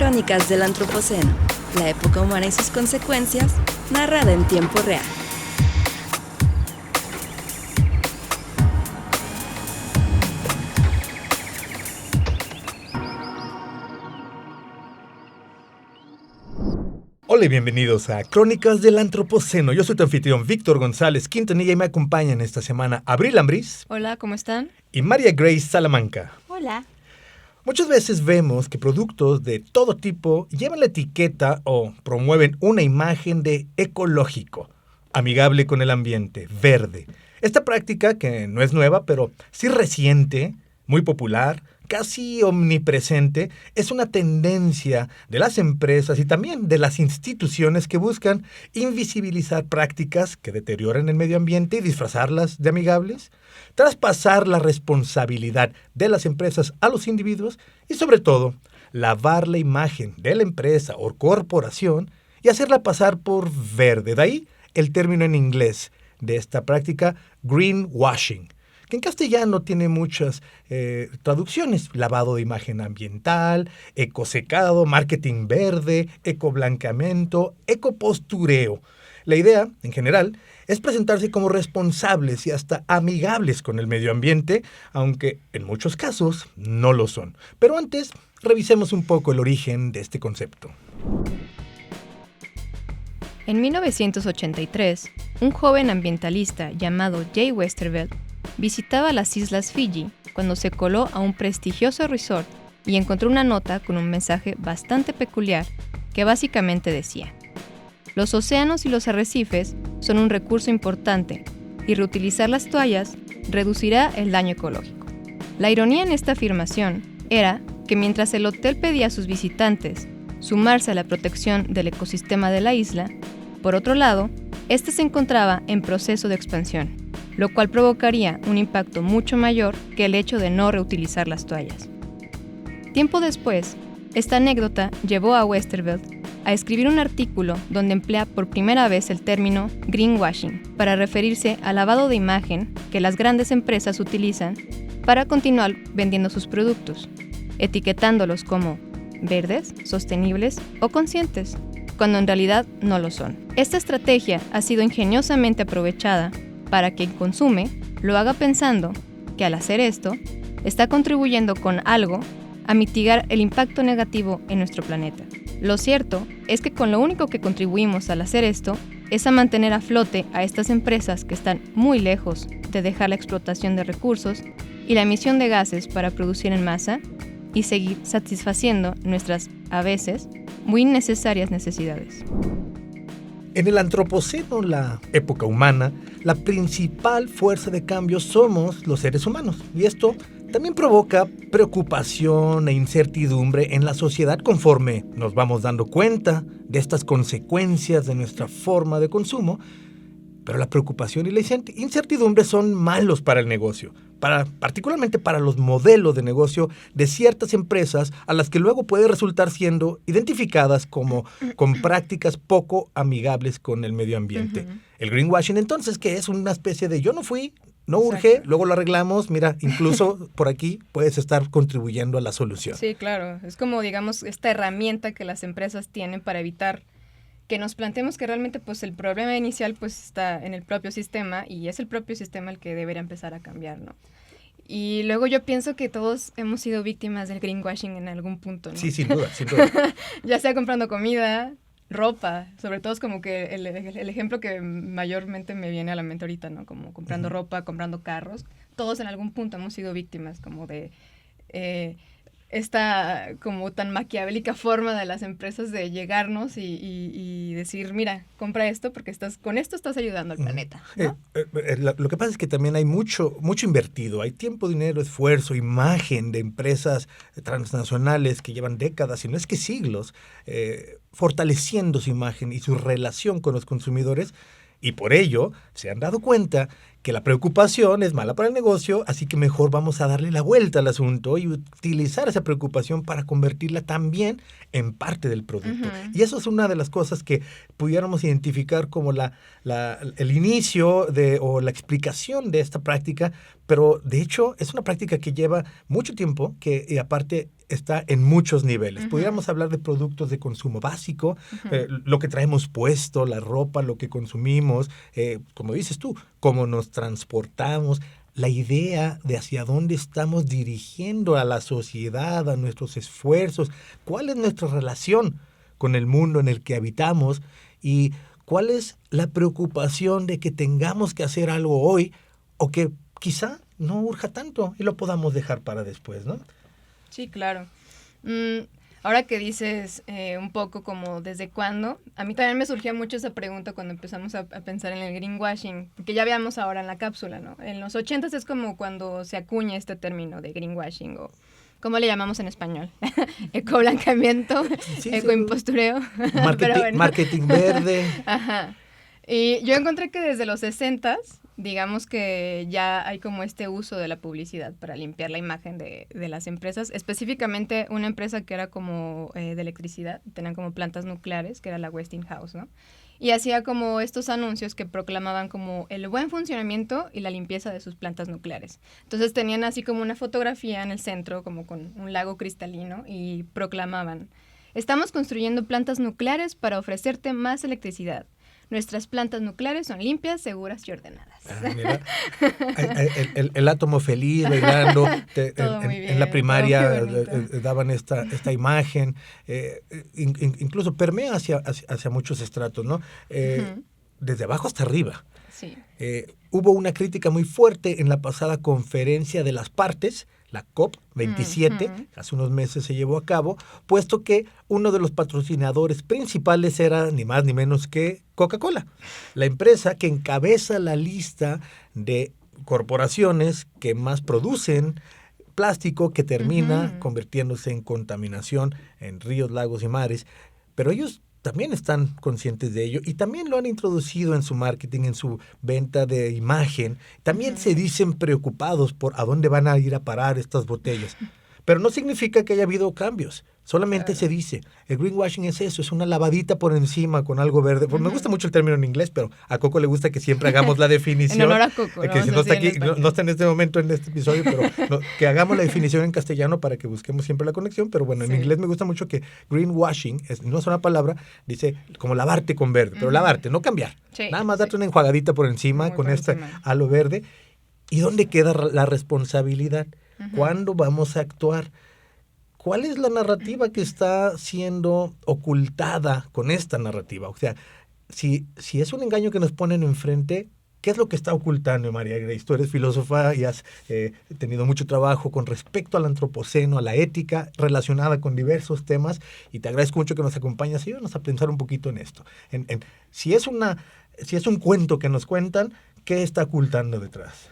Crónicas del Antropoceno, la época humana y sus consecuencias, narrada en tiempo real. Hola y bienvenidos a Crónicas del Antropoceno. Yo soy tu anfitrión Víctor González Quintanilla y me acompañan esta semana Abril Ambriz. Hola, ¿cómo están? Y María Grace Salamanca. Hola. Muchas veces vemos que productos de todo tipo llevan la etiqueta o promueven una imagen de ecológico, amigable con el ambiente, verde. Esta práctica, que no es nueva, pero sí reciente, muy popular, casi omnipresente, es una tendencia de las empresas y también de las instituciones que buscan invisibilizar prácticas que deterioran el medio ambiente y disfrazarlas de amigables, traspasar la responsabilidad de las empresas a los individuos y, sobre todo, lavar la imagen de la empresa o corporación y hacerla pasar por verde. De ahí el término en inglés de esta práctica, greenwashing, que en castellano tiene muchas traducciones: lavado de imagen ambiental, ecosecado, marketing verde, ecoblanqueamiento, ecopostureo. La idea, en general, es presentarse como responsables y hasta amigables con el medio ambiente, aunque en muchos casos no lo son. Pero antes, revisemos un poco el origen de este concepto. En 1983, un joven ambientalista llamado Jay Westervelt visitaba las islas Fiji cuando se coló a un prestigioso resort y encontró una nota con un mensaje bastante peculiar que básicamente decía: los océanos y los arrecifes son un recurso importante y reutilizar las toallas reducirá el daño ecológico. La ironía en esta afirmación era que mientras el hotel pedía a sus visitantes sumarse a la protección del ecosistema de la isla, por otro lado, este se encontraba en proceso de expansión, lo cual provocaría un impacto mucho mayor que el hecho de no reutilizar las toallas. Tiempo después, esta anécdota llevó a Westervelt a escribir un artículo donde emplea por primera vez el término greenwashing para referirse al lavado de imagen que las grandes empresas utilizan para continuar vendiendo sus productos, etiquetándolos como verdes, sostenibles o conscientes, cuando en realidad no lo son. Esta estrategia ha sido ingeniosamente aprovechada para que quien consume lo haga pensando que al hacer esto está contribuyendo con algo a mitigar el impacto negativo en nuestro planeta. Lo cierto es que con lo único que contribuimos al hacer esto es a mantener a flote a estas empresas que están muy lejos de dejar la explotación de recursos y la emisión de gases para producir en masa y seguir satisfaciendo nuestras, a veces, muy necesarias necesidades. En el Antropoceno, la época humana, la principal fuerza de cambio somos los seres humanos. Y esto también provoca preocupación e incertidumbre en la sociedad conforme nos vamos dando cuenta de estas consecuencias de nuestra forma de consumo. Pero la preocupación y la incertidumbre son malos para el negocio, particularmente para los modelos de negocio de ciertas empresas a las que luego puede resultar siendo identificadas como con prácticas poco amigables con el medio ambiente. Uh-huh. El greenwashing, entonces, que es una especie de yo no fui, no urge, luego lo arreglamos, mira, incluso por aquí puedes estar contribuyendo a la solución. Sí, claro, es como, digamos, esta herramienta que las empresas tienen para evitar que nos planteemos que realmente pues el problema inicial pues está en el propio sistema y es el propio sistema el que debería empezar a cambiar, ¿no? Y luego yo pienso que todos hemos sido víctimas del greenwashing en algún punto, ¿no? Sí, sin duda, sin duda. Ya sea comprando comida, ropa, sobre todo es como que el ejemplo que mayormente me viene a la mente ahorita, ¿no? Como comprando uh-huh. ropa, comprando carros, todos en algún punto hemos sido víctimas como de esta como tan maquiavélica forma de las empresas de llegarnos y decir, mira, compra esto porque con esto estás ayudando al planeta, ¿no? Lo que pasa es que también hay mucho invertido, hay tiempo, dinero, esfuerzo, imagen de empresas transnacionales que llevan décadas, si no es que siglos, fortaleciendo su imagen y su relación con los consumidores, y por ello se han dado cuenta que la preocupación es mala para el negocio, así que mejor vamos a darle la vuelta al asunto y utilizar esa preocupación para convertirla también en parte del producto. Y eso es una de las cosas que pudiéramos identificar como el inicio o la explicación de esta práctica, pero de hecho es una práctica que lleva mucho tiempo, que aparte está en muchos niveles. Pudiéramos hablar de productos de consumo básico, lo que traemos puesto, la ropa, lo que consumimos, como dices tú, cómo nos transportamos, la idea de hacia dónde estamos dirigiendo a la sociedad, a nuestros esfuerzos, cuál es nuestra relación con el mundo en el que habitamos y cuál es la preocupación de que tengamos que hacer algo hoy o que quizá no urja tanto y lo podamos dejar para después, ¿no? Sí, claro. Ahora que dices un poco como desde cuándo, a mí también me surgía mucho esa pregunta cuando empezamos a pensar en el greenwashing, porque ya veamos ahora en la cápsula, ¿no? En los 80s es como cuando se acuña este término de greenwashing o ¿cómo le llamamos en español? Ecoblancamiento, ecoimpostureo. Marketing verde. Ajá. Y yo encontré que desde los 60s, digamos que ya hay como este uso de la publicidad para limpiar la imagen de las empresas, específicamente una empresa que era como de electricidad, tenían como plantas nucleares, que era la Westinghouse, ¿no? Y hacía como estos anuncios que proclamaban como el buen funcionamiento y la limpieza de sus plantas nucleares. Entonces tenían así como una fotografía en el centro, como con un lago cristalino, y proclamaban: estamos construyendo plantas nucleares para ofrecerte más electricidad. Nuestras plantas nucleares son limpias, seguras y ordenadas. Mira, el átomo feliz bailando. En la primaria daban esta imagen. Incluso permea hacia muchos estratos, ¿no? Desde abajo hasta arriba. Sí. Hubo una crítica muy fuerte en la pasada conferencia de las partes, la COP27, hace unos meses se llevó a cabo, puesto que uno de los patrocinadores principales era ni más ni menos que Coca-Cola, la empresa que encabeza la lista de corporaciones que más producen plástico que termina convirtiéndose en contaminación en ríos, lagos y mares. Pero ellos también están conscientes de ello y también lo han introducido en su marketing, en su venta de imagen. También se dicen preocupados por a dónde van a ir a parar estas botellas. Pero no significa que haya habido cambios. Solamente se dice, el greenwashing es eso, es una lavadita por encima con algo verde. Pues me gusta mucho el término en inglés, pero a Coco le gusta que siempre hagamos la definición. En honor a Coco. Que si no está aquí, no está en este momento en este episodio, pero que hagamos la definición en castellano para que busquemos siempre la conexión. Pero bueno, en inglés me gusta mucho que greenwashing no es una palabra, dice como lavarte con verde, pero lavarte, no cambiar. Sí, nada más darte una enjuagadita por encima con este halo verde. ¿Y dónde queda la responsabilidad? ¿Cuándo vamos a actuar? ¿Cuál es la narrativa que está siendo ocultada con esta narrativa? O sea, si es un engaño que nos ponen enfrente, ¿qué es lo que está ocultando, María Grace? Tú eres filósofa y has tenido mucho trabajo con respecto al antropoceno, a la ética relacionada con diversos temas, y te agradezco mucho que nos acompañes y ayúdanos a pensar un poquito en esto. Si es un cuento que nos cuentan, ¿qué está ocultando detrás?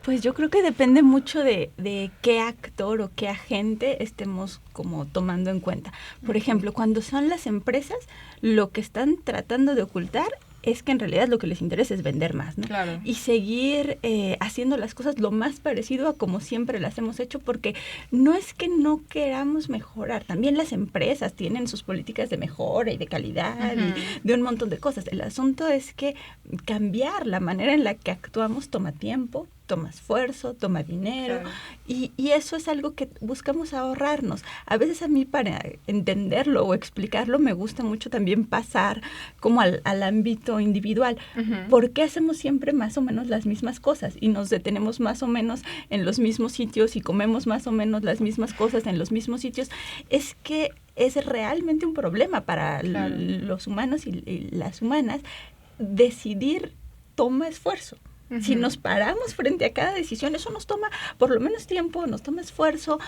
Pues yo creo que depende mucho de qué actor o qué agente estemos como tomando en cuenta. Por ejemplo, cuando son las empresas, lo que están tratando de ocultar es que en realidad lo que les interesa es vender más, ¿no? Claro. Y seguir haciendo las cosas lo más parecido a como siempre las hemos hecho, porque no es que no queramos mejorar, también las empresas tienen sus políticas de mejora y de calidad y de un montón de cosas. El asunto es que cambiar la manera en la que actuamos toma tiempo, toma esfuerzo, toma dinero, claro. y eso es algo que buscamos ahorrarnos. A veces a mí, para entenderlo o explicarlo, me gusta mucho también pasar como al ámbito individual. ¿Por qué hacemos siempre más o menos las mismas cosas y nos detenemos más o menos en los mismos sitios y comemos más o menos las mismas cosas en los mismos sitios? Es que es realmente un problema para los humanos y las humanas. Decidir toma esfuerzo. Si nos paramos frente a cada decisión, eso nos toma por lo menos tiempo, nos toma esfuerzo,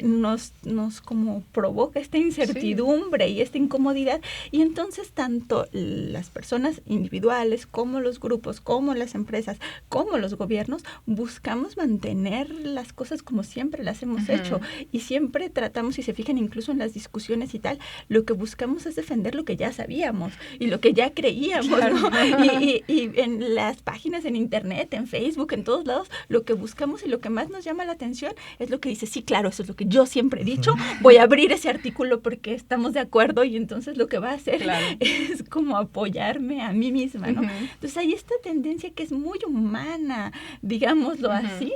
nos como provoca esta incertidumbre y esta incomodidad, y entonces tanto las personas individuales como los grupos, como las empresas, como los gobiernos, buscamos mantener las cosas como siempre las hemos hecho, y siempre tratamos, si se fijan incluso en las discusiones y tal, lo que buscamos es defender lo que ya sabíamos y lo que ya creíamos, ¿no? Y en las páginas en internet, en Facebook, en todos lados, lo que buscamos y lo que más nos llama la atención es lo que dice, sí, claro, eso es lo que yo siempre he dicho, voy a abrir ese artículo porque estamos de acuerdo y entonces lo que va a hacer es como apoyarme a mí misma, ¿no? Entonces hay esta tendencia que es muy humana, digámoslo así,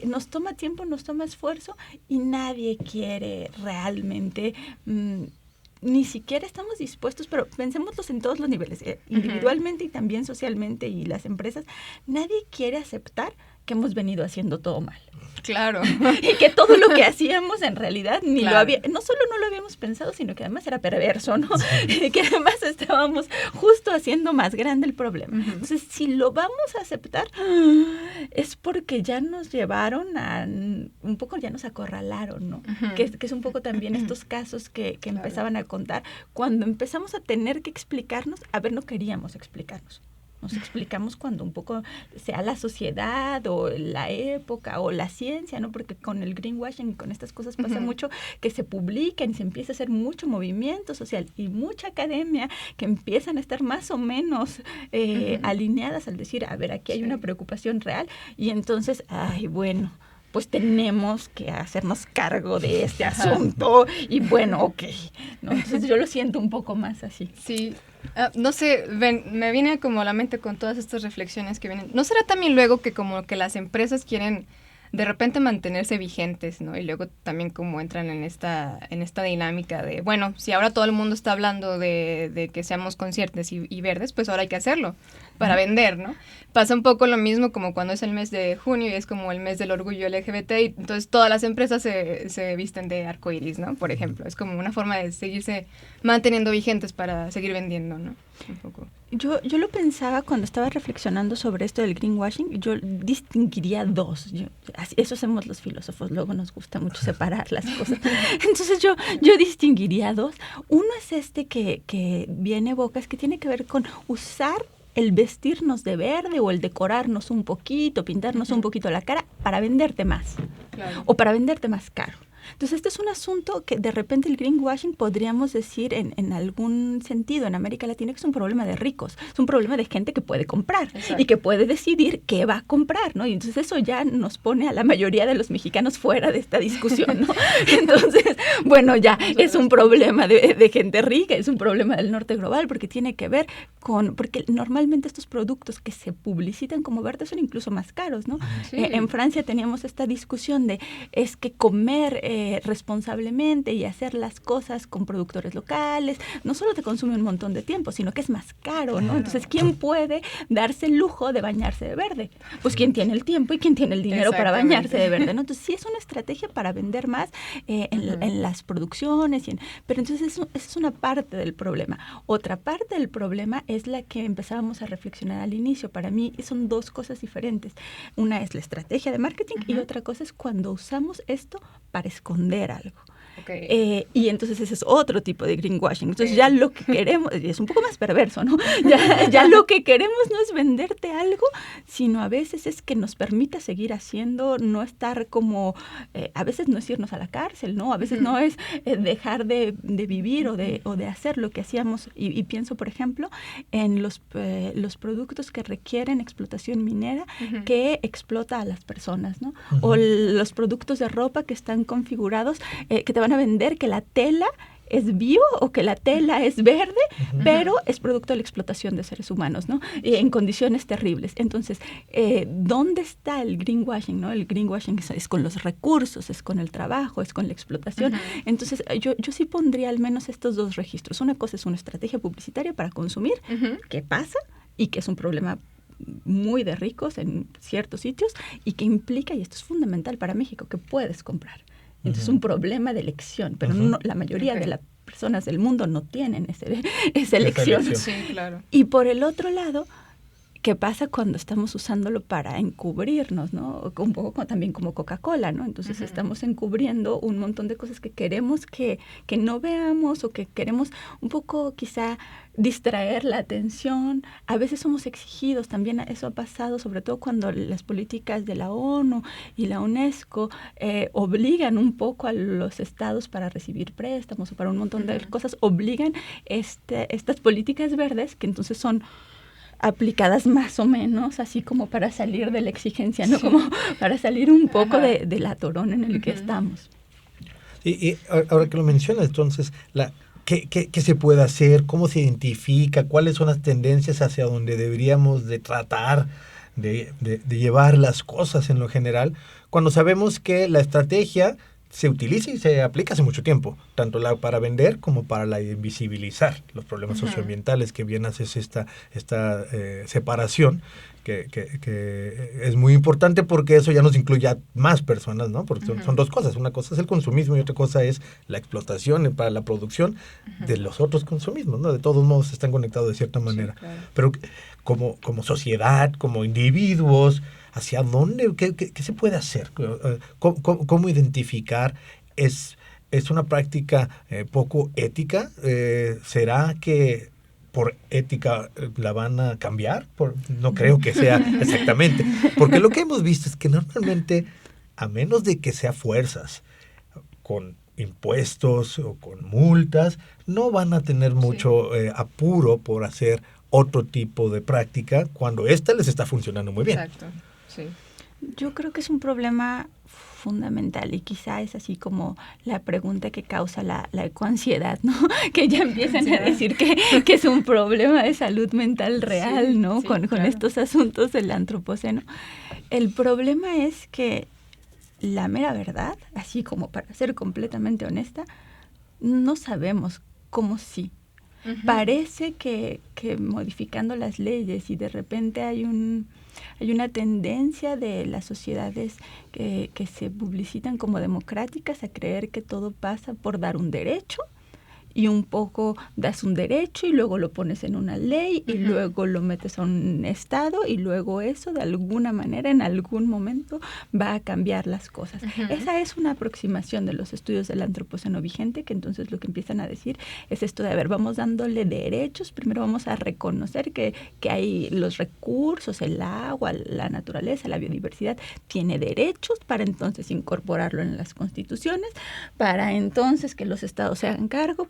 nos toma tiempo, nos toma esfuerzo y nadie quiere realmente... ni siquiera estamos dispuestos, pero pensémoslos en todos los niveles, individualmente y también socialmente, y las empresas, nadie quiere aceptar que hemos venido haciendo todo mal. Claro. Y que todo lo que hacíamos en realidad no solo no lo habíamos pensado, sino que además era perverso, ¿no? Sí. Que además estábamos justo haciendo más grande el problema. Entonces, si lo vamos a aceptar, es porque ya nos llevaron un poco, ya nos acorralaron, ¿no? Que es un poco también estos casos que empezaban a contar. Cuando empezamos a tener que explicarnos, no queríamos explicarnos. Nos explicamos cuando un poco sea la sociedad o la época o la ciencia, ¿no? Porque con el greenwashing y con estas cosas pasa mucho que se publican y se empieza a hacer mucho movimiento social y mucha academia que empiezan a estar más o menos alineadas al decir, aquí hay una preocupación real y entonces, pues tenemos que hacernos cargo de este asunto y bueno, ok, ¿no? Entonces yo lo siento un poco más así. Sí. No sé, me viene como a la mente con todas estas reflexiones que vienen. ¿No será también luego que como que las empresas quieren de repente mantenerse vigentes, ¿no? Y luego también como entran en esta dinámica de, bueno, si ahora todo el mundo está hablando de que seamos conscientes y verdes, pues ahora hay que hacerlo para vender, ¿no? Pasa un poco lo mismo como cuando es el mes de junio y es como el mes del orgullo LGBT y entonces todas las empresas se visten de arcoíris, ¿no? Por ejemplo, es como una forma de seguirse manteniendo vigentes para seguir vendiendo, ¿no? Un poco. Yo lo pensaba cuando estaba reflexionando sobre esto del greenwashing, yo distinguiría dos. Eso hacemos los filósofos, luego nos gusta mucho separar las cosas. Entonces yo distinguiría dos. Uno es que viene Bocas, que tiene que ver con usar el vestirnos de verde o el decorarnos un poquito, pintarnos un poquito la cara para venderte más. Claro. O para venderte más caro. Entonces, este es un asunto que de repente el greenwashing podríamos decir en algún sentido en América Latina que es un problema de ricos, es un problema de gente que puede comprar. Exacto. Y que puede decidir qué va a comprar, ¿no? Y entonces eso ya nos pone a la mayoría de los mexicanos fuera de esta discusión, ¿no? Entonces, bueno, ya es un problema de gente rica, es un problema del norte global porque tiene que ver porque normalmente estos productos que se publicitan como verdes son incluso más caros, ¿no? Sí. En Francia teníamos esta discusión de es que comer responsablemente y hacer las cosas con productores locales, no solo te consume un montón de tiempo, sino que es más caro, ¿no? Entonces, ¿quién puede darse el lujo de bañarse de verde? Pues quien tiene el tiempo y quien tiene el dinero para bañarse de verde, ¿no? Entonces, sí es una estrategia para vender más en las producciones, pero entonces esa es una parte del problema. Otra parte del problema es la que empezábamos a reflexionar al inicio. Para mí son dos cosas diferentes. Una es la estrategia de marketing y otra cosa es cuando usamos esto para esconder algo. Okay. Y entonces ese es otro tipo de greenwashing. Entonces ya lo que queremos, y es un poco más perverso, ¿no? Ya lo que queremos no es venderte algo, sino a veces es que nos permita seguir haciendo, no estar como, a veces no es irnos a la cárcel, ¿no? A veces no es dejar de vivir o de hacer lo que hacíamos. Y pienso, por ejemplo, en los productos que requieren explotación minera que explota a las personas, ¿no? O los productos de ropa que están configurados, que te van a vender que la tela es bio o que la tela es verde, pero es producto de la explotación de seres humanos, ¿no? En condiciones terribles. Entonces, ¿dónde está el greenwashing, no? El greenwashing es con los recursos, es con el trabajo, es con la explotación. Entonces, yo sí pondría al menos estos dos registros. Una cosa es una estrategia publicitaria para consumir, ¿qué pasa? Y que es un problema muy de ricos en ciertos sitios y que implica, y esto es fundamental para México, que puedes comprar. Entonces es un problema de elección, pero no, la mayoría de las personas del mundo no tienen esa elección. Sí, claro. Y por el otro lado, ¿qué pasa cuando estamos usándolo para encubrirnos, ¿no? Un poco también como Coca-Cola, ¿no? Entonces estamos encubriendo un montón de cosas que queremos que no veamos o que queremos un poco quizá distraer la atención. A veces somos exigidos, también eso ha pasado, sobre todo cuando las políticas de la ONU y la UNESCO obligan un poco a los estados para recibir préstamos o para un montón de cosas, obligan estas políticas verdes que entonces son aplicadas más o menos, así como para salir de la exigencia, ¿no? Como para salir un poco del atorón en el que estamos. Y ahora que lo mencionas, entonces, ¿qué se puede hacer? ¿Cómo se identifica? ¿Cuáles son las tendencias hacia donde deberíamos de tratar de llevar las cosas en lo general? Cuando sabemos que la estrategia se utiliza y se aplica hace mucho tiempo, tanto para vender como para invisibilizar los problemas socioambientales, que bien haces esta separación, que es muy importante porque eso ya nos incluye a más personas, ¿no? Porque son dos cosas. Una cosa es el consumismo y otra cosa es la explotación para la producción de los otros consumismos, ¿no? De todos modos están conectados de cierta manera. Sí, claro. Pero como sociedad, como individuos, ¿hacia dónde? ¿Qué se puede hacer? ¿Cómo identificar? ¿Es una práctica poco ética? ¿Será que por ética la van a cambiar? No creo que sea exactamente. Porque lo que hemos visto es que normalmente, a menos de que sea fuerzas, con impuestos o con multas, no van a tener mucho apuro por hacer otro tipo de práctica cuando esta les está funcionando muy bien. Exacto, sí. Yo creo que es un problema fundamental y quizá es así como la pregunta que causa la ecoansiedad, ¿no? Que ya empiezan a decir que es un problema de salud mental real, ¿no? Con estos asuntos del antropoceno. El problema es que la mera verdad, así como para ser completamente honesta, no sabemos cómo sí. Parece que modificando las leyes y de repente hay una tendencia de las sociedades que se publicitan como democráticas a creer que todo pasa por dar un derecho y un poco das un derecho y luego lo pones en una ley y luego lo metes a un estado y luego eso de alguna manera en algún momento va a cambiar las cosas. Esa es una aproximación de los estudios del antropoceno vigente, que entonces lo que empiezan a decir es esto de, a ver, vamos dándole derechos, primero vamos a reconocer que hay los recursos, el agua, la naturaleza, la biodiversidad, tiene derechos para entonces incorporarlo en las constituciones, para entonces que los estados se hagan cargo,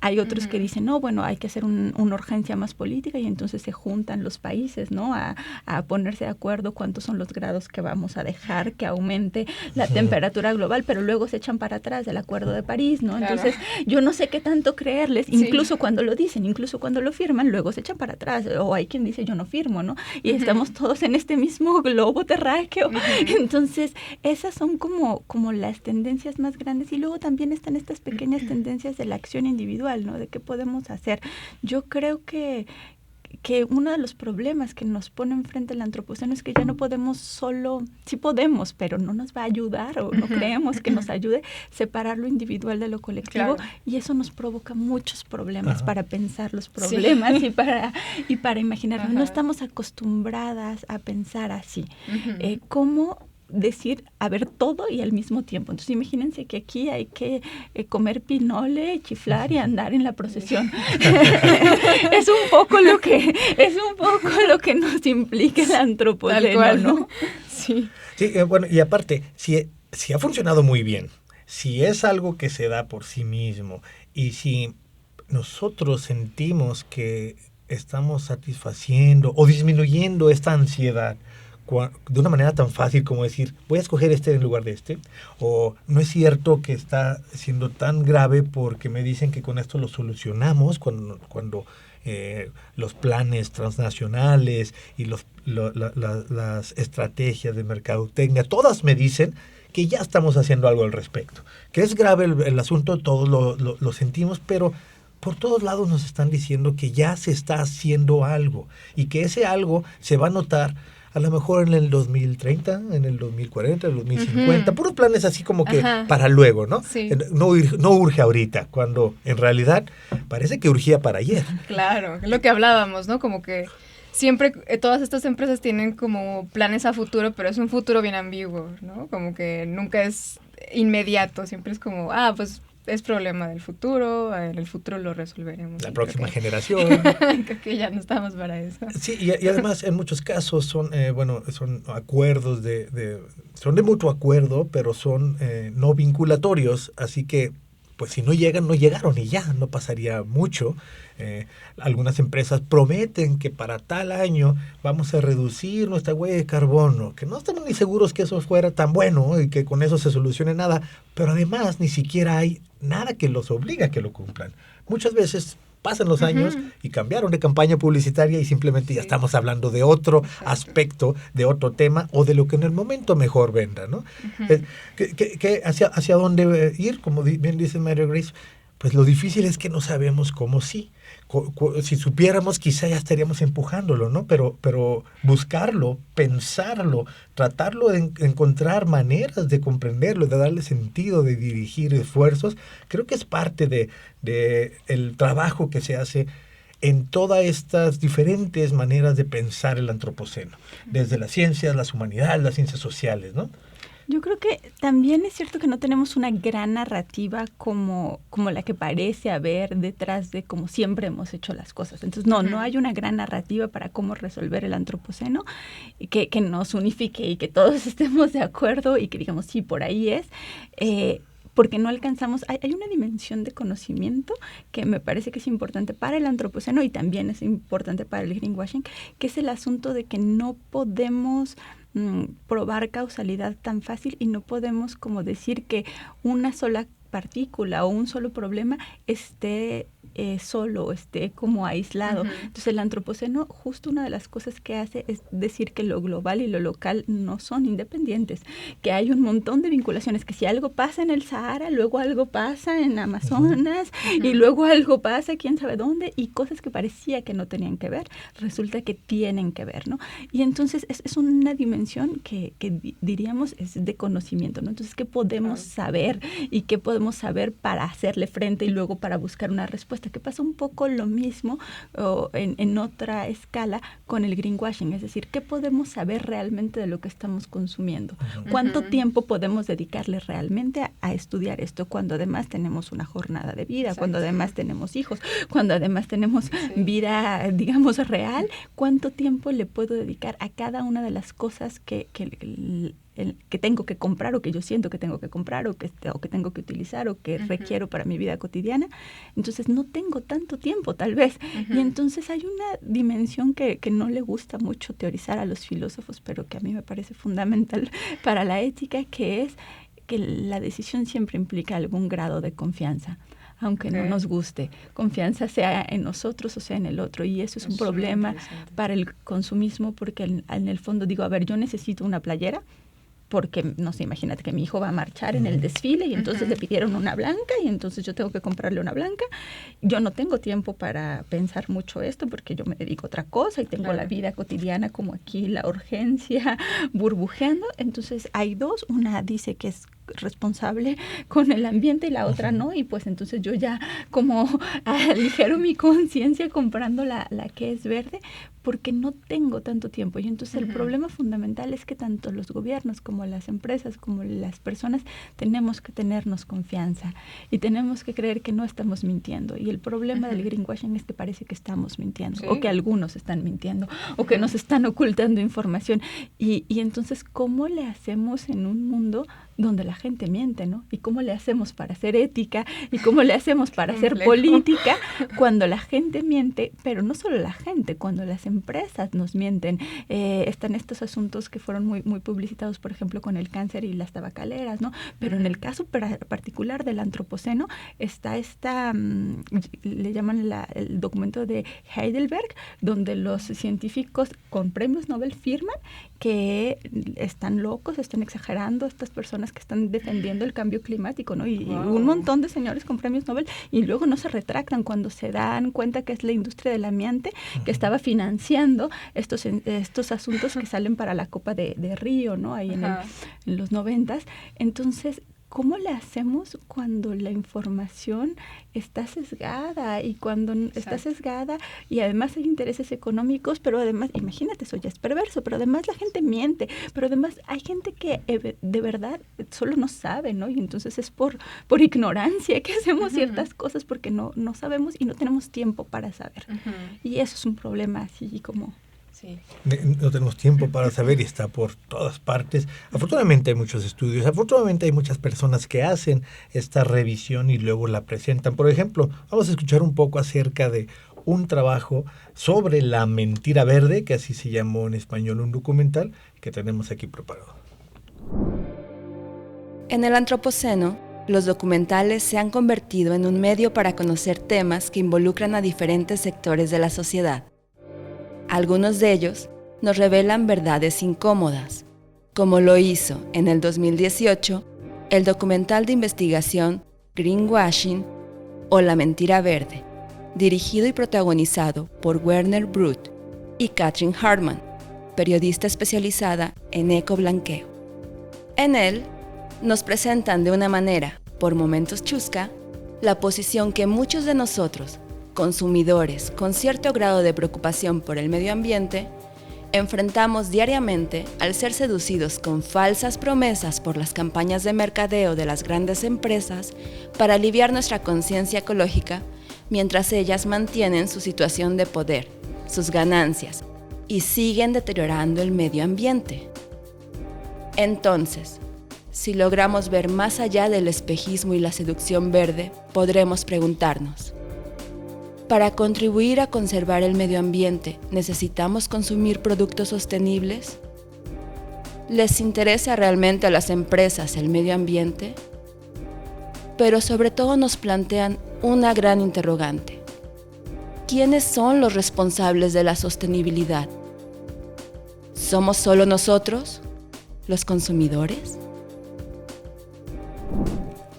hay otros que dicen, no, bueno, hay que hacer una urgencia más política y entonces se juntan los países, ¿no? A ponerse de acuerdo cuántos son los grados que vamos a dejar que aumente la temperatura global, pero luego se echan para atrás del Acuerdo de París, ¿no? Claro. Entonces, yo no sé qué tanto creerles, incluso cuando lo dicen, incluso cuando lo firman, luego se echan para atrás, o hay quien dice, yo no firmo, ¿no? Y estamos todos en este mismo globo terráqueo. Entonces, esas son como las tendencias más grandes y luego también están estas pequeñas tendencias de la acción individual, ¿no? De qué podemos hacer. Yo creo que uno de los problemas que nos pone enfrente el antropoceno es que ya no podemos sí podemos, pero no nos va a ayudar o no creemos que nos ayude separar lo individual de lo colectivo, y eso nos provoca muchos problemas para pensar los problemas y para imaginar. No estamos acostumbradas a pensar así. ¿Cómo decir, a ver, todo y al mismo tiempo? Entonces imagínense que aquí hay que comer pinole, chiflar y andar en la procesión. es un poco lo que nos implica el antropoceno, ¿no? Sí, bueno, y aparte, si ha funcionado muy bien, si es algo que se da por sí mismo y si nosotros sentimos que estamos satisfaciendo o disminuyendo esta ansiedad de una manera tan fácil como decir, voy a escoger este en lugar de este, o no es cierto que está siendo tan grave porque me dicen que con esto lo solucionamos cuando los planes transnacionales y las estrategias de mercadotecnia, todas me dicen que ya estamos haciendo algo al respecto. Que es grave el asunto, todos lo sentimos, pero por todos lados nos están diciendo que ya se está haciendo algo y que ese algo se va a notar a lo mejor en el 2030, en el 2040, en el 2050, puros planes así como que para luego, ¿no? Sí. No urge ahorita, cuando en realidad parece que urgía para ayer. Claro, es lo que hablábamos, ¿no? Como que siempre todas estas empresas tienen como planes a futuro, pero es un futuro bien ambiguo, ¿no? Como que nunca es inmediato, siempre es como, pues es problema del futuro, en el futuro lo resolveremos. La próxima generación. Creo que ya no estamos para eso. Sí, y además en muchos casos son acuerdos son de mutuo acuerdo, pero son no vinculatorios, así que pues si no llegan, no llegaron y ya, no pasaría mucho. Algunas empresas prometen que para tal año vamos a reducir nuestra huella de carbono, que no estamos ni seguros que eso fuera tan bueno y que con eso se solucione nada, pero además ni siquiera hay nada que los obliga a que lo cumplan. Muchas veces pasan los años y cambiaron de campaña publicitaria y simplemente ya estamos hablando de otro aspecto, de otro tema o de lo que en el momento mejor venda, ¿no? ¿Hacia dónde ir? Como bien dice María Grace, pues lo difícil es que no sabemos cómo sí. Si supiéramos, quizá ya estaríamos empujándolo, ¿no? Pero buscarlo, pensarlo, tratarlo de encontrar maneras de comprenderlo, de darle sentido, de dirigir esfuerzos, creo que es parte de el trabajo que se hace en todas estas diferentes maneras de pensar el antropoceno, desde las ciencias, las humanidades, las ciencias sociales, ¿no? Yo creo que también es cierto que no tenemos una gran narrativa como la que parece haber detrás de cómo siempre hemos hecho las cosas. Entonces, no hay una gran narrativa para cómo resolver el antropoceno que nos unifique y que todos estemos de acuerdo y que digamos, sí, por ahí es. Porque no alcanzamos, hay una dimensión de conocimiento que me parece que es importante para el antropoceno y también es importante para el greenwashing, que es el asunto de que no podemos probar causalidad tan fácil y no podemos como decir que una sola partícula o un solo problema esté solo, esté como aislado. Entonces el antropoceno, justo una de las cosas que hace es decir que lo global y lo local no son independientes, que hay un montón de vinculaciones, que si algo pasa en el Sahara, luego algo pasa en Amazonas y luego algo pasa quién sabe dónde, y cosas que parecía que no tenían que ver, resulta que tienen que ver, ¿no? Y entonces es una dimensión que diríamos es de conocimiento, ¿no? Entonces, ¿qué podemos saber y qué podemos saber para hacerle frente y luego para buscar una respuesta? Que pasa un poco lo mismo en otra escala con el greenwashing, es decir, ¿qué podemos saber realmente de lo que estamos consumiendo? ¿Cuánto tiempo podemos dedicarle realmente a estudiar esto cuando además tenemos una jornada de vida, Exacto. cuando además tenemos hijos, cuando además tenemos vida, digamos, real? ¿Cuánto tiempo le puedo dedicar a cada una de las cosas que tengo que comprar o que yo siento que tengo que comprar o que tengo que utilizar o que requiero para mi vida cotidiana? Entonces no tengo tanto tiempo tal vez. Y entonces hay una dimensión que no le gusta mucho teorizar a los filósofos, pero que a mí me parece fundamental para la ética, que es que la decisión siempre implica algún grado de confianza, aunque no nos guste. Confianza sea en nosotros o sea en el otro. Y eso es un problema para el consumismo, porque en el fondo digo, a ver, yo necesito una playera, porque, no sé, imagínate que mi hijo va a marchar en el desfile y entonces le pidieron una blanca y entonces yo tengo que comprarle una blanca. Yo no tengo tiempo para pensar mucho esto porque yo me dedico a otra cosa y tengo la vida cotidiana como aquí, la urgencia burbujeando. Entonces hay dos, una dice que es responsable con el ambiente y la otra no, y pues entonces yo ya como aligero mi conciencia comprando la que es verde, porque no tengo tanto tiempo. Y entonces el problema fundamental es que tanto los gobiernos como las empresas, como las personas, tenemos que tenernos confianza y tenemos que creer que no estamos mintiendo. Y el problema del greenwashing es que parece que estamos mintiendo, o que algunos están mintiendo, o que nos están ocultando información. Y entonces, ¿cómo le hacemos en un mundo donde la gente miente, ¿no? ¿Y cómo le hacemos para hacer ética? ¿Y cómo le hacemos para hacer política cuando la gente miente? Pero no solo la gente, cuando las empresas nos mienten. Están estos asuntos que fueron muy, muy publicitados, por ejemplo, con el cáncer y las tabacaleras, ¿no? Pero en el caso particular del antropoceno está le llaman el documento de Heidelberg, donde los científicos con premios Nobel firman que están locos, están exagerando estas personas que están defendiendo el cambio climático, ¿no? Y un montón de señores con premios Nobel, y luego no se retractan cuando se dan cuenta que es la industria del amiante que estaba financiando estos asuntos que salen para la Copa de Río, ¿no? Ahí en los 90s. Entonces, ¿cómo le hacemos cuando la información está sesgada y cuando está sesgada y además hay intereses económicos, pero además, imagínate, eso ya es perverso, pero además la gente miente, pero además hay gente que de verdad solo no sabe, ¿no? Y entonces es por ignorancia que hacemos ciertas cosas porque no sabemos y no tenemos tiempo para saber. Y eso es un problema así como Sí. No tenemos tiempo para saber y está por todas partes. Afortunadamente hay muchos estudios, afortunadamente hay muchas personas que hacen esta revisión y luego la presentan. Por ejemplo, vamos a escuchar un poco acerca de un trabajo sobre la mentira verde, que así se llamó en español, un documental que tenemos aquí preparado. En el Antropoceno, los documentales se han convertido en un medio para conocer temas que involucran a diferentes sectores de la sociedad. Algunos de ellos nos revelan verdades incómodas, como lo hizo en el 2018 el documental de investigación Greenwashing o La Mentira Verde, dirigido y protagonizado por Werner Brut y Catherine Hartman, periodista especializada en ecoblanqueo. En él, nos presentan de una manera, por momentos chusca, la posición que muchos de nosotros, consumidores con cierto grado de preocupación por el medio ambiente, enfrentamos diariamente al ser seducidos con falsas promesas por las campañas de mercadeo de las grandes empresas para aliviar nuestra conciencia ecológica, mientras ellas mantienen su situación de poder, sus ganancias, y siguen deteriorando el medio ambiente. Entonces, si logramos ver más allá del espejismo y la seducción verde, podremos preguntarnos: ¿para contribuir a conservar el medio ambiente necesitamos consumir productos sostenibles? ¿Les interesa realmente a las empresas el medio ambiente? Pero sobre todo nos plantean una gran interrogante: ¿quiénes son los responsables de la sostenibilidad? ¿Somos solo nosotros, los consumidores?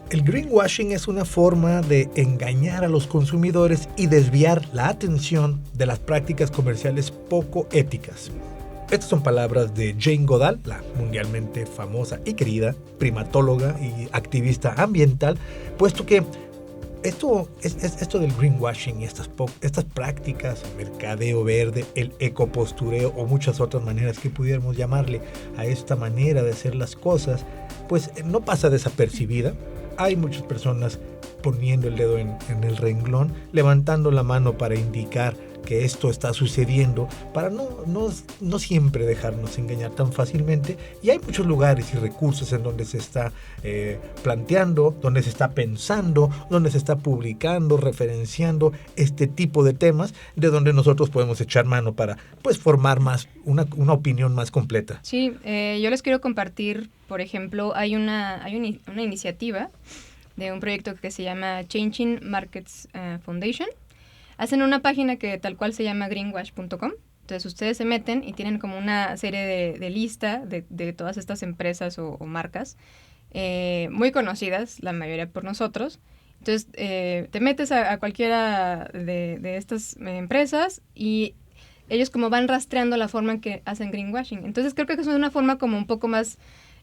El greenwashing es una forma de engañar a los consumidores y desviar la atención de las prácticas comerciales poco éticas. Estas son palabras de Jane Goodall, la mundialmente famosa y querida primatóloga y activista ambiental, puesto que esto del greenwashing y estas prácticas, el mercadeo verde, el ecopostureo o muchas otras maneras que pudiéramos llamarle a esta manera de hacer las cosas, pues no pasa desapercibida. Hay muchas personas poniendo el dedo en el renglón, levantando la mano para indicar que esto está sucediendo, para no siempre dejarnos engañar tan fácilmente. Y hay muchos lugares y recursos en donde se está planteando, donde se está pensando, donde se está publicando, referenciando este tipo de temas, de donde nosotros podemos echar mano para pues formar más una opinión más completa. Sí, yo les quiero compartir, por ejemplo, hay una iniciativa de un proyecto que se llama Changing Markets Foundation. Hacen una página que tal cual se llama greenwash.com. Entonces ustedes se meten y tienen como una serie de lista de todas estas empresas o marcas muy conocidas, la mayoría por nosotros. Entonces te metes a cualquiera de estas empresas y ellos como van rastreando la forma en que hacen greenwashing. Entonces creo que es una forma como un poco más,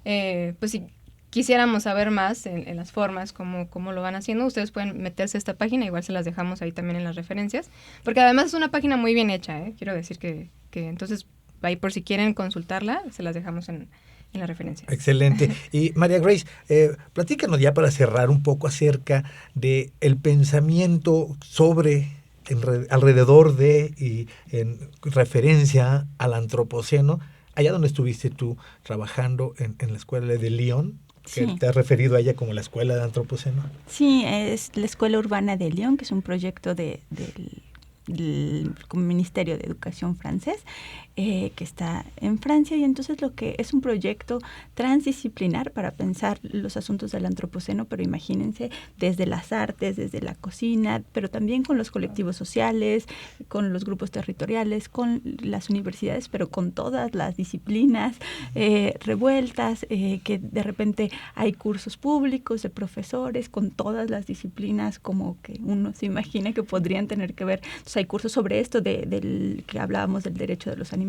pues si quisiéramos saber más en las formas, cómo lo van haciendo, ustedes pueden meterse a esta página, igual se las dejamos ahí también en las referencias, porque además es una página muy bien hecha, quiero decir que entonces ahí por si quieren consultarla, se las dejamos en las referencias. Excelente. Y María Grace, platícanos ya para cerrar un poco acerca de el pensamiento sobre alrededor de y en referencia al antropoceno, allá donde estuviste tú trabajando en la escuela de Lyon, que sí. ¿Te has referido a ella como la escuela de antropoceno? Sí, es la Escuela Urbana de Lyon, que es un proyecto del Ministerio de Educación francés, que está en Francia, y entonces lo que es un proyecto transdisciplinar para pensar los asuntos del antropoceno, pero imagínense desde las artes, desde la cocina, pero también con los colectivos sociales, con los grupos territoriales, con las universidades, pero con todas las disciplinas revueltas, que de repente hay cursos públicos de profesores con todas las disciplinas como que uno se imagina que podrían tener que ver. Entonces hay cursos sobre esto del que hablábamos del derecho de los animales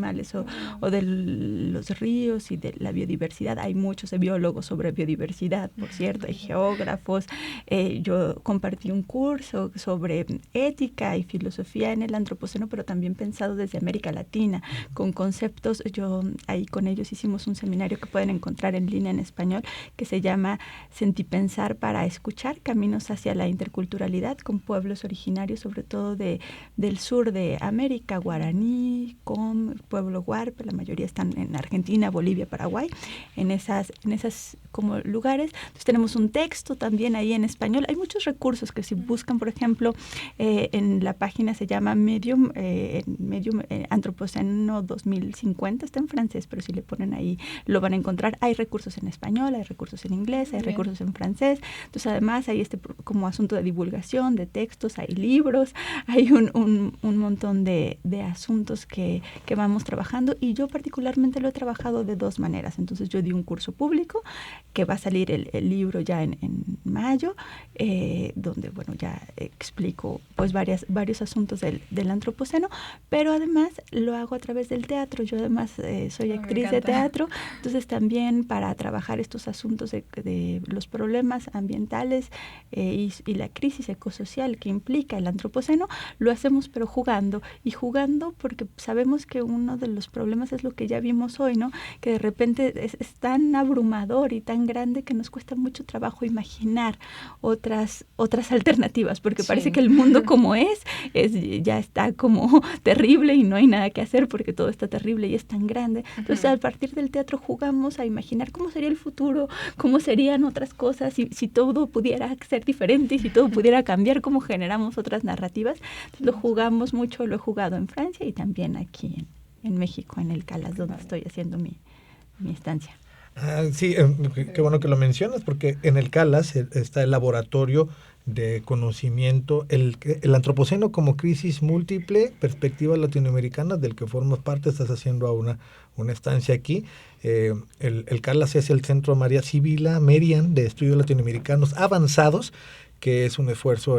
o de los ríos y de la biodiversidad. Hay muchos biólogos sobre biodiversidad, por cierto, hay geógrafos. Yo compartí un curso sobre ética y filosofía en el antropoceno, pero también pensado desde América Latina, con conceptos. Yo ahí con ellos hicimos un seminario que pueden encontrar en línea en español, que se llama Sentipensar para escuchar, caminos hacia la interculturalidad, con pueblos originarios, sobre todo de del sur de América, guaraní, com, pueblo huarpe, la mayoría están en Argentina, Bolivia, Paraguay, en esas como lugares. Entonces tenemos un texto también ahí en español. Hay muchos recursos que si buscan, por ejemplo, en la página se llama Medium Antropoceno 2050, está en francés, pero si le ponen ahí lo van a encontrar. Hay recursos en español, hay recursos en inglés, hay recursos en francés. Entonces además hay como asunto de divulgación, de textos, hay libros, hay un montón de asuntos que vamos trabajando, y yo particularmente lo he trabajado de dos maneras. Entonces yo di un curso público que va a salir el libro ya en mayo, donde bueno ya explico pues varios asuntos del antropoceno, pero además lo hago a través del teatro. Yo además soy actriz de teatro, entonces también para trabajar estos asuntos de los problemas ambientales y la crisis ecosocial que implica el antropoceno, lo hacemos pero jugando porque sabemos que uno de los problemas es lo que ya vimos hoy, ¿no? Que de repente es tan abrumador y tan grande que nos cuesta mucho trabajo imaginar otras alternativas, porque parece que el mundo como ya está como terrible y no hay nada que hacer porque todo está terrible y es tan grande. Entonces, a partir del teatro jugamos a imaginar cómo sería el futuro, cómo serían otras cosas, si todo pudiera ser diferente y si todo pudiera cambiar, cómo generamos otras narrativas. Entonces, lo jugamos mucho, lo he jugado en Francia y también aquí en México, en el Calas, donde estoy haciendo mi estancia. Sí, qué bueno que lo mencionas, porque en el Calas está el laboratorio de conocimiento, el antropoceno como crisis múltiple, perspectivas latinoamericanas, del que formas parte. Estás haciendo una estancia aquí. El Calas es el Centro María Sibila Merian de Estudios Latinoamericanos Avanzados, que es un esfuerzo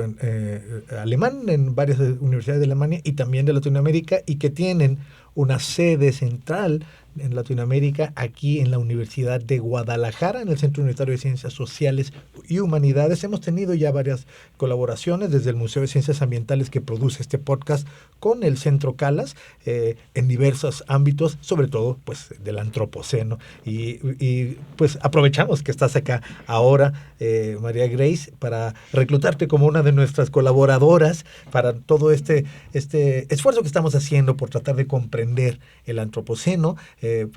alemán en varias universidades de Alemania y también de Latinoamérica, y que tienen una sede central en Latinoamérica, aquí en la Universidad de Guadalajara, en el Centro Universitario de Ciencias Sociales y Humanidades. Hemos tenido ya varias colaboraciones desde el Museo de Ciencias Ambientales, que produce este podcast, con el Centro Calas, en diversos ámbitos, sobre todo pues del antropoceno. Y pues aprovechamos que estás acá ahora, María Grace, para reclutarte como una de nuestras colaboradoras para todo este esfuerzo que estamos haciendo por tratar de comprender el antropoceno,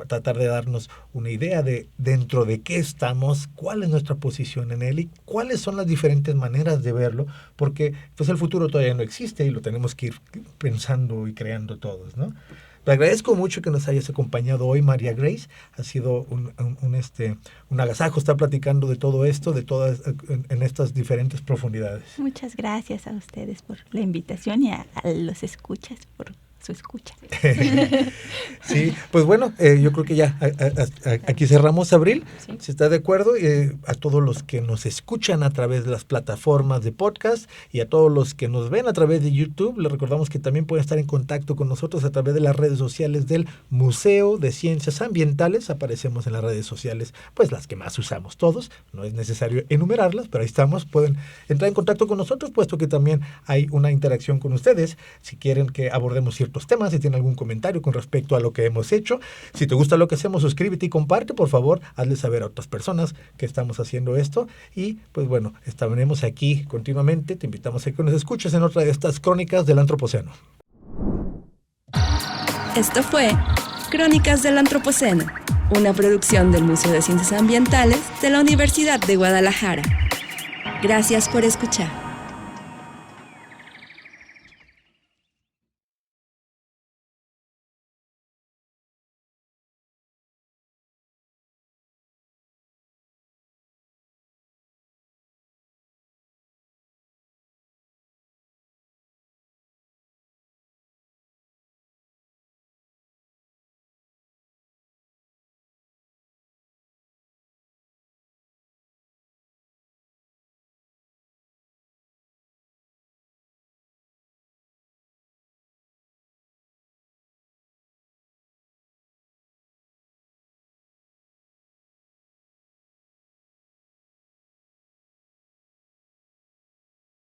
tratar de darnos una idea de dentro de qué estamos, cuál es nuestra posición en él y cuáles son las diferentes maneras de verlo, porque pues el futuro todavía no existe y lo tenemos que ir pensando y creando todos, ¿no? Te agradezco mucho que nos hayas acompañado hoy, María Grace. Ha sido un agasajo estar platicando de todo esto, en estas diferentes profundidades. Muchas gracias a ustedes por la invitación y a los escuchas por su escucha. Sí, pues bueno, yo creo que ya aquí cerramos, Abril, sí. Si está de acuerdo, a todos los que nos escuchan a través de las plataformas de podcast y a todos los que nos ven a través de YouTube, les recordamos que también pueden estar en contacto con nosotros a través de las redes sociales del Museo de Ciencias Ambientales. Aparecemos en las redes sociales, pues las que más usamos todos, no es necesario enumerarlas, pero ahí estamos. Pueden entrar en contacto con nosotros, puesto que también hay una interacción con ustedes. Si quieren que abordemos ciertos temas, si tienen algún comentario con respecto a lo que hemos hecho, si te gusta lo que hacemos, suscríbete y comparte, por favor, hazle saber a otras personas que estamos haciendo esto. Y pues bueno, estaremos aquí continuamente. Te invitamos a que nos escuches en otra de estas crónicas del Antropoceno. Esto fue Crónicas del Antropoceno, una producción del Museo de Ciencias Ambientales de la Universidad de Guadalajara. Gracias por escuchar.